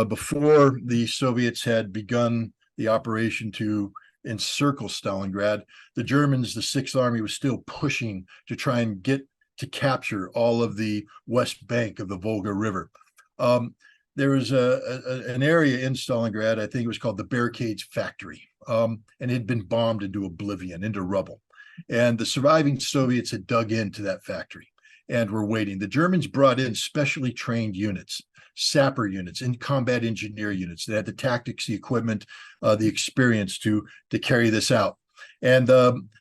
before the Soviets had begun the operation to encircle Stalingrad, the Germans, the Sixth Army, was still pushing to try and get to capture all of the west bank of the Volga River. There was an area in Stalingrad, I think it was called the Barricades Factory, and it had been bombed into oblivion, into rubble. And the surviving Soviets had dug into that factory and were waiting. The Germans brought in specially trained units sapper units and combat engineer units that had the tactics, the equipment, the experience to carry this out. And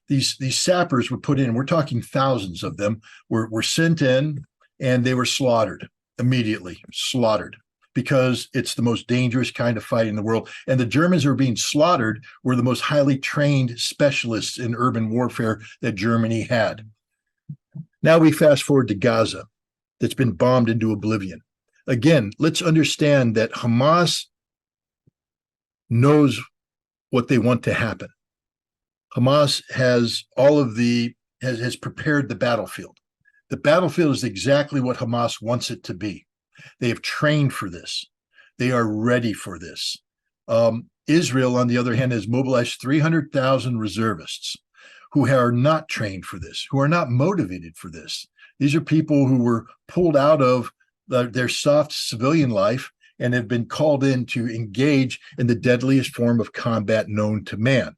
these sappers were put in, we're talking thousands of them, were sent in, and they were slaughtered immediately, slaughtered, because it's the most dangerous kind of fight in the world. And the Germans who were being slaughtered were the most highly trained specialists in urban warfare that Germany had. Now we fast forward to Gaza, that's been bombed into oblivion. Again, let's understand that Hamas knows what they want to happen. Hamas has has prepared the battlefield. The battlefield is exactly what Hamas wants it to be. They have trained for this. They are ready for this. Israel, on the other hand, has mobilized 300,000 reservists who are not trained for this, who are not motivated for this. These are people who were pulled out of their soft civilian life and have been called in to engage in the deadliest form of combat known to man.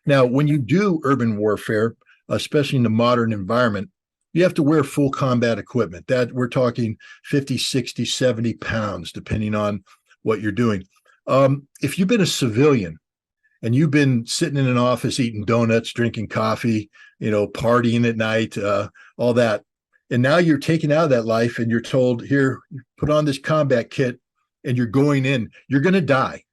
Now, when you do urban warfare, especially in the modern environment, you have to wear full combat equipment. That we're talking 50, 60, 70 pounds, depending on what you're doing. If you've been a civilian and you've been sitting in an office eating donuts, drinking coffee, partying at night, all that, and now you're taken out of that life and you're told, here, put on this combat kit and you're going in, you're going to die.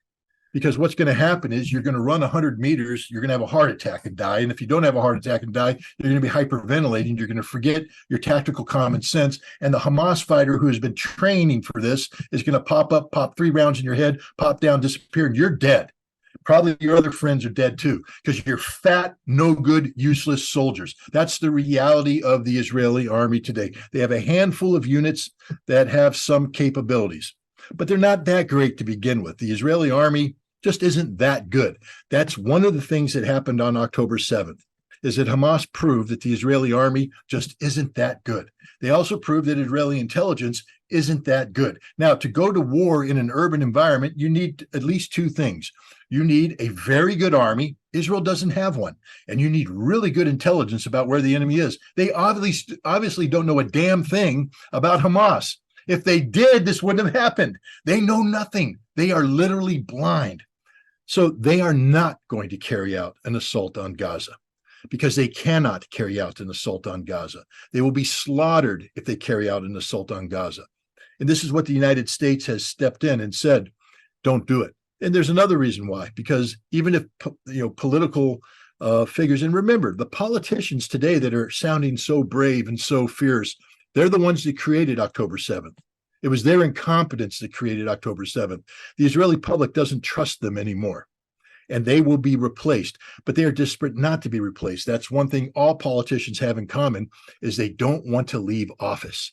Because what's going to happen is you're going to run 100 meters, you're going to have a heart attack and die. And if you don't have a heart attack and die, you're going to be hyperventilating. You're going to forget your tactical common sense. And the Hamas fighter who has been training for this is going to pop up, pop 3 rounds in your head, pop down, disappear, and you're dead. Probably your other friends are dead too, because you're fat, no good, useless soldiers. That's the reality of the Israeli army today. They have a handful of units that have some capabilities, but they're not that great to begin with. The Israeli army just isn't that good. That's one of the things that happened on October 7th, is that Hamas proved that the Israeli army just isn't that good. They also proved that Israeli intelligence isn't that good. Now, to go to war in an urban environment, you need at least 2 things. You need a very good army. Israel doesn't have one. And you need really good intelligence about where the enemy is. They obviously don't know a damn thing about Hamas. If they did, this wouldn't have happened. They know nothing. They are literally blind. So they are not going to carry out an assault on Gaza, because they cannot carry out an assault on Gaza. They will be slaughtered if they carry out an assault on Gaza. And this is what the United States has stepped in and said, don't do it. And there's another reason why, because even if political figures, and remember, the politicians today that are sounding so brave and so fierce, they're the ones that created October 7th. It was their incompetence that created October 7th. The Israeli public doesn't trust them anymore, and they will be replaced, but they are desperate not to be replaced. That's one thing all politicians have in common, is they don't want to leave office.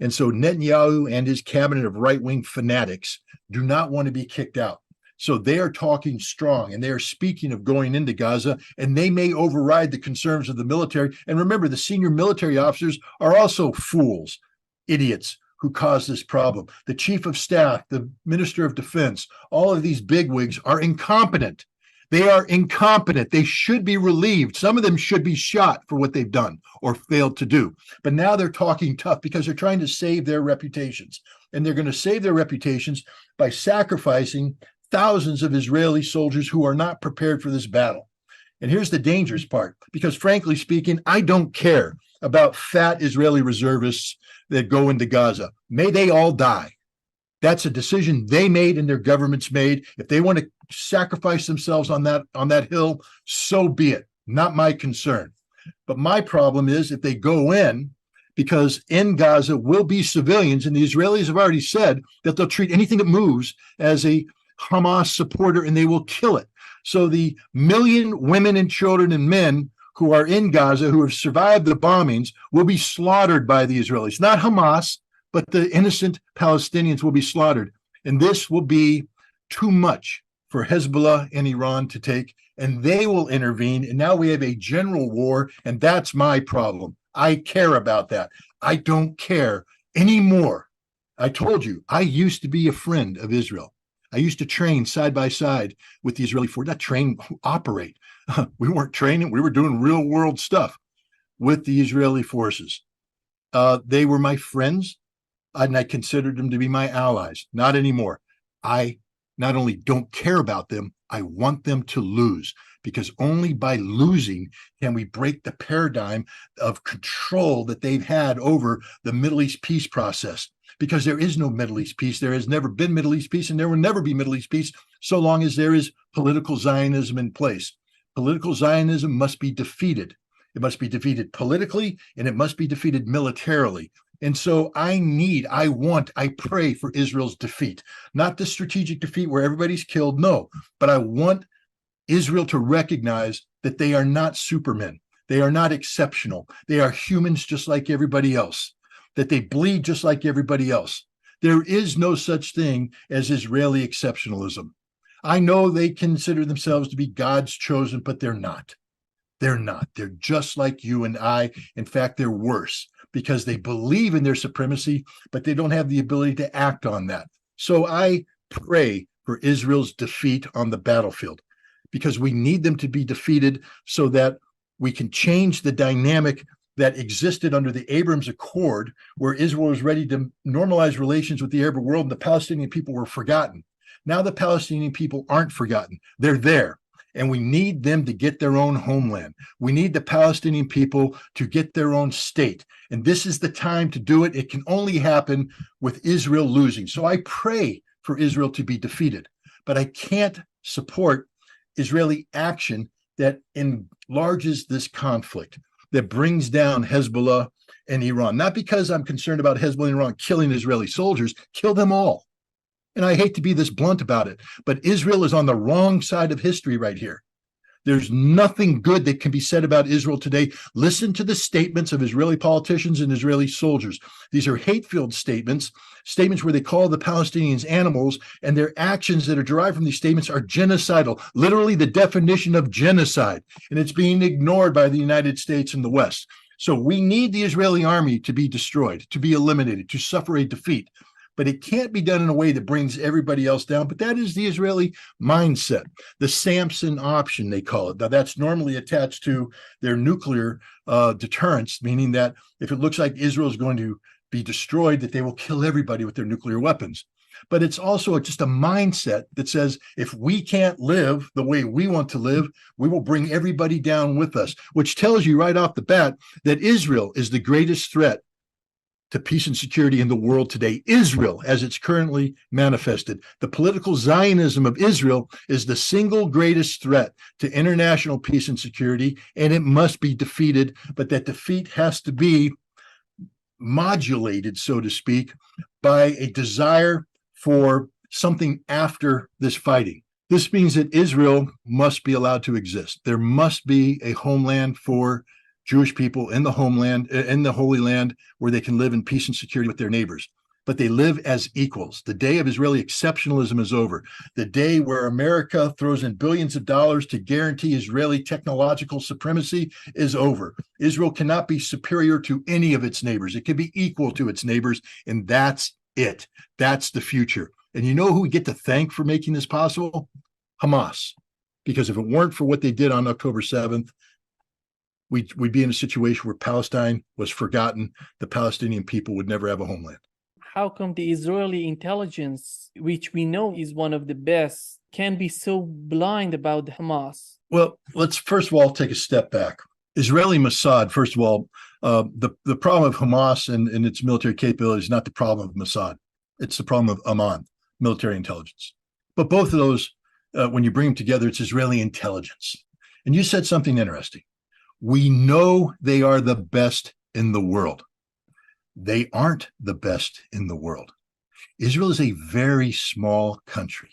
And so Netanyahu and his cabinet of right-wing fanatics do not want to be kicked out. So they are talking strong, and they are speaking of going into Gaza, and they may override the concerns of the military. And remember, the senior military officers are also fools, idiots, who caused this problem. The chief of staff, the minister of defense, all of these bigwigs are incompetent. They are incompetent. They should be relieved. Some of them should be shot for what they've done or failed to do. But now they're talking tough because they're trying to save their reputations. And they're going to save their reputations by sacrificing thousands of Israeli soldiers who are not prepared for this battle. And here's the dangerous part, because frankly speaking, I don't care about fat Israeli reservists that go into Gaza. May they all die. That's a decision they made and their governments made. If they want to sacrifice themselves on that hill, so be it. Not my concern. But my problem is if they go in, because in Gaza will be civilians, and the Israelis have already said that they'll treat anything that moves as a Hamas supporter and they will kill it. So the million women and children and men who are in Gaza, who have survived the bombings, will be slaughtered by the Israelis. Not Hamas, but the innocent Palestinians will be slaughtered. And this will be too much for Hizbullah and Iran to take, and they will intervene. And now we have a general war, and that's my problem. I care about that. I don't care anymore. I told you, I used to be a friend of Israel. I used to train side by side with the Israeli force, not train, operate. We weren't training. We were doing real world stuff with the Israeli forces. They were my friends. and I considered them to be my allies. Not anymore. I not only don't care about them, I want them to lose, because only by losing can we break the paradigm of control that they've had over the Middle East peace process. Because there is no Middle East peace. There has never been Middle East peace, and there will never be Middle East peace so long as there is political Zionism in place. Political Zionism must be defeated. It must be defeated politically, and it must be defeated militarily. And so I pray for Israel's defeat, not the strategic defeat where everybody's killed. No, but I want Israel to recognize that they are not supermen. They are not exceptional. They are humans just like everybody else, that they bleed just like everybody else. There is no such thing as Israeli exceptionalism. I know they consider themselves to be God's chosen, but they're not. They're not. They're just like you and I. In fact, they're worse because they believe in their supremacy, but they don't have the ability to act on that. So I pray for Israel's defeat on the battlefield, because we need them to be defeated so that we can change the dynamic that existed under the Abrams Accord, where Israel was ready to normalize relations with the Arab world and the Palestinian people were forgotten. Now the Palestinian people aren't forgotten. They're there. And we need them to get their own homeland. We need the Palestinian people to get their own state. And this is the time to do it. It can only happen with Israel losing. So I pray for Israel to be defeated, but I can't support Israeli action that enlarges this conflict, that brings down Hezbollah and Iran. Not because I'm concerned about Hezbollah and Iran killing Israeli soldiers, kill them all. And I hate to be this blunt about it, but Israel is on the wrong side of history right here. There's nothing good that can be said about Israel today. Listen to the statements of Israeli politicians and Israeli soldiers. These are hate-filled statements where they call the Palestinians animals, and their actions that are derived from these statements are genocidal, literally the definition of genocide, and it's being ignored by the United States and the West. So we need the Israeli army to be destroyed, to be eliminated, to suffer a defeat. But it can't be done in a way that brings everybody else down. But that is the Israeli mindset, the Samson option, they call it. Now, that's normally attached to their nuclear deterrence, meaning that if it looks like Israel is going to be destroyed, that they will kill everybody with their nuclear weapons. But it's also just a mindset that says, if we can't live the way we want to live, we will bring everybody down with us, which tells you right off the bat that Israel is the greatest threat to peace and security in the world today. Israel, as it's currently manifested, the political Zionism of Israel is the single greatest threat to international peace and security, and it must be defeated. But that defeat has to be modulated, so to speak, by a desire for something after this fighting. This means that Israel must be allowed to exist. There must be a homeland for Jewish people in the homeland, in the Holy Land, where they can live in peace and security with their neighbors. But they live as equals. The day of Israeli exceptionalism is over. The day where America throws in billions of dollars to guarantee Israeli technological supremacy is over. Israel cannot be superior to any of its neighbors. It can be equal to its neighbors, and that's it. That's the future. And you know who we get to thank for making this possible? Hamas. Because if it weren't for what they did on October 7th, we'd be in a situation where Palestine was forgotten. The Palestinian people would never have a homeland. How come the Israeli intelligence, which we know is one of the best, can be so blind about Hamas? Well, let's first of all take a step back. Israeli Mossad, first of all, the problem of Hamas and its military capability is not the problem of Mossad. It's the problem of Amman, military intelligence. But both of those, when you bring them together, it's Israeli intelligence. And you said something interesting. We know they are the best in the world. They aren't the best in the world. Israel is a very small country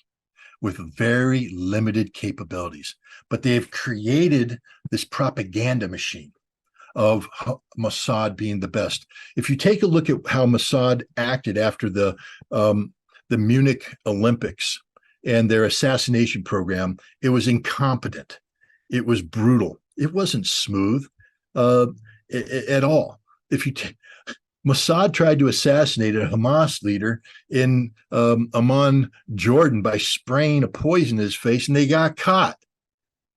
with very limited capabilities, but they have created this propaganda machine of Mossad being the best. If you take a look at how Mossad acted after the Munich Olympics and their assassination program, it was incompetent. It was brutal. It wasn't smooth at all. Mossad tried to assassinate a Hamas leader in Amman, Jordan, by spraying a poison in his face, and they got caught.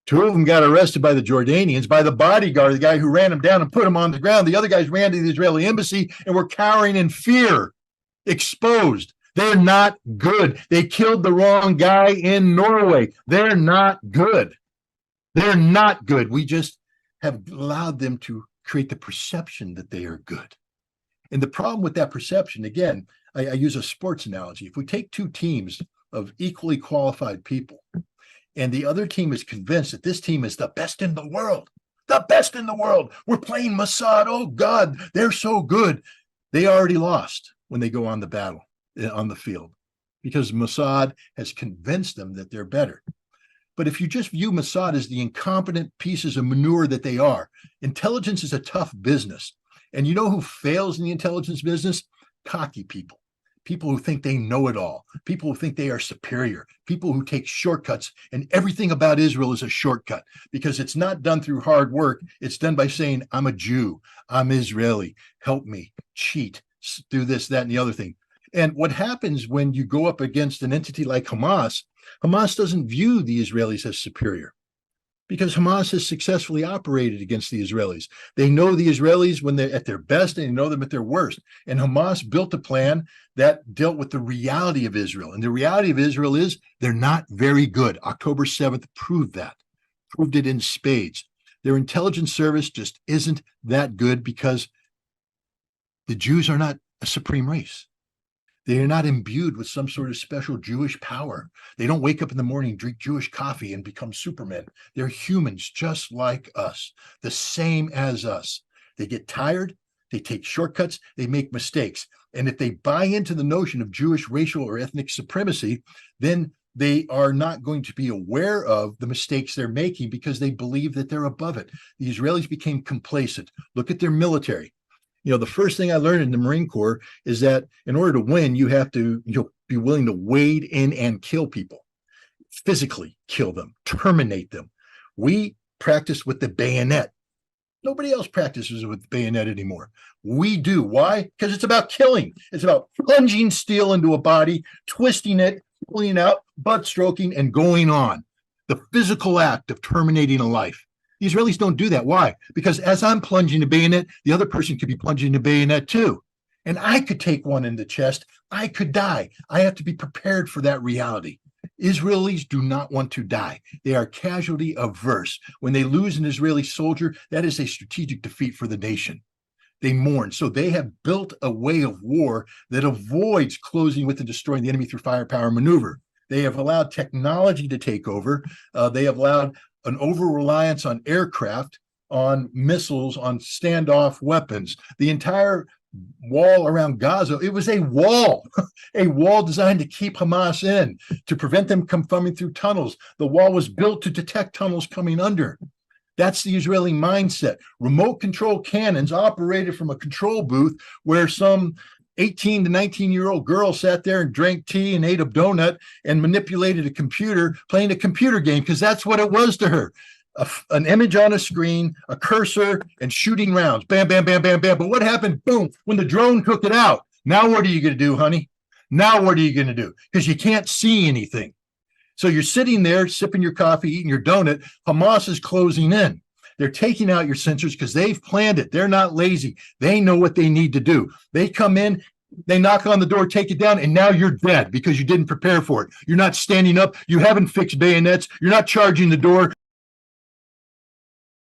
Two of them got arrested by the Jordanians, by the bodyguard, the guy who ran him down and put him on the ground. The other guys ran to the Israeli embassy and were cowering in fear. exposed. They're not good. They killed the wrong guy in Norway. They're not good. They're not good. We just have allowed them to create the perception that they are good. And the problem with that perception, again, I use a sports analogy. If we take two teams of equally qualified people, and the other team is convinced that this team is the best in the world, we're playing Mossad. Oh God, they're so good. They already lost when they go on the field, because Mossad has convinced them that they're better. But if you just view Mossad as the incompetent pieces of manure that they are, intelligence is a tough business. And you know who fails in the intelligence business? Cocky people. People who think they know it all, people who think they are superior, people who take shortcuts, and everything about Israel is a shortcut because it's not done through hard work. It's done by saying, I'm a Jew, I'm Israeli, help me, cheat, do this, that, and the other thing. And what happens when you go up against an entity like Hamas, Hamas doesn't view the Israelis as superior, because Hamas has successfully operated against the Israelis. They know the Israelis when they're at their best, and they know them at their worst. And Hamas built a plan that dealt with the reality of Israel. And the reality of Israel is they're not very good. October 7th proved it in spades. Their intelligence service just isn't that good because the Jews are not a supreme race. They are not imbued with some sort of special Jewish power. They don't wake up in the morning, drink Jewish coffee, and become supermen. They're humans just like us, the same as us. They get tired, they take shortcuts, they make mistakes. And if they buy into the notion of Jewish racial or ethnic supremacy, then they are not going to be aware of the mistakes they're making because they believe that they're above it. The Israelis became complacent. Look at their military. You know, the first thing I learned in the Marine Corps is that in order to win, you have to be willing to wade in and kill people, physically kill them, terminate them. We practice with the bayonet. Nobody else practices with the bayonet anymore. We do. Why? Because it's about killing. It's about plunging steel into a body, twisting it, pulling it out, butt stroking, and going on. The physical act of terminating a life. The Israelis don't do that. Why? Because as I'm plunging a bayonet, the other person could be plunging a bayonet too. And I could take one in the chest. I could die. I have to be prepared for that reality. Israelis do not want to die. They are casualty averse. When they lose an Israeli soldier, that is a strategic defeat for the nation. They mourn. So they have built a way of war that avoids closing with and destroying the enemy through firepower maneuver. They have allowed technology to take over. They have allowed an over-reliance on aircraft, on missiles, on standoff weapons. The entire wall around Gaza, it was a wall designed to keep Hamas in, to prevent them from coming through tunnels. The wall was built to detect tunnels coming under. That's the Israeli mindset. Remote control cannons operated from a control booth where some 18 to 19-year-old girl sat there and drank tea and ate a donut and manipulated a computer, playing a computer game, because that's what it was to her. An image on a screen, a cursor, and shooting rounds. Bam, bam, bam, bam, bam. But what happened? Boom. When the drone took it out. Now what are you going to do, honey? Now what are you going to do? Because you can't see anything. So you're sitting there, sipping your coffee, eating your donut. Hamas is closing in. They're taking out your sensors because they've planned it. They're not lazy. They know what they need to do. They come in, they knock on the door, take it down, and now you're dead because you didn't prepare for it. You're not standing up. You haven't fixed bayonets. You're not charging the door.